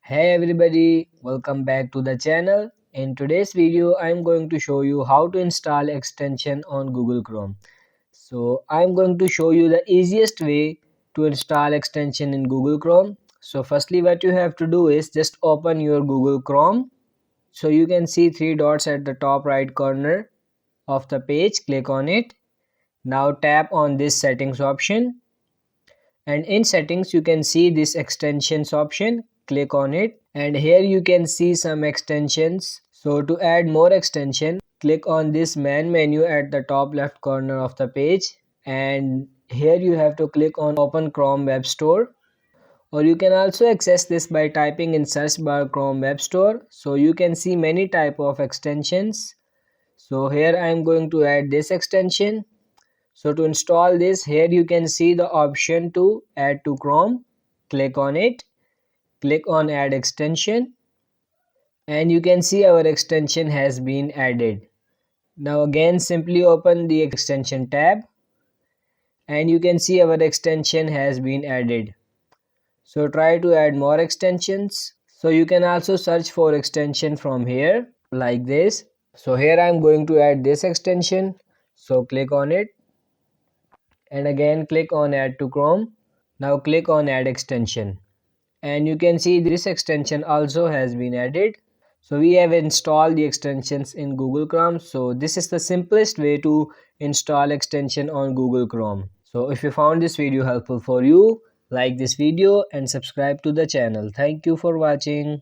Hey everybody, welcome back to the channel. In today's video, I'm going to show you how to install extension on Google Chrome. So I'm going to show you the easiest way to install extension in Google Chrome. So firstly, what you have to do is just open your Google Chrome. So you can see three dots at the top right corner of the page. Click on it. Now tap on this settings option. And in settings you can see this extensions option. Click on it and here you can see some extensions. So to add more extension, click on this main menu at the top left corner of the page, and here you have to click on open Chrome Web Store, or you can also access this by typing in search bar Chrome Web Store. So you can see many type of extensions. So here I am going to add this extension. So to install this, here you can see the option to add to Chrome. Click on it. Click on add extension and you can see our extension has been added. Now again simply open the extension tab and you can see our extension has been added. So try to add more extensions. So you can also search for extension from here like this. So here I am going to add this extension. So click on it and again click on add to Chrome. Now click on add extension and you can see this extension also has been added. So we have installed the extensions in Google Chrome. So this is the simplest way to install extension on Google Chrome. So if you found this video helpful for you, like this video and subscribe to the channel. Thank you for watching.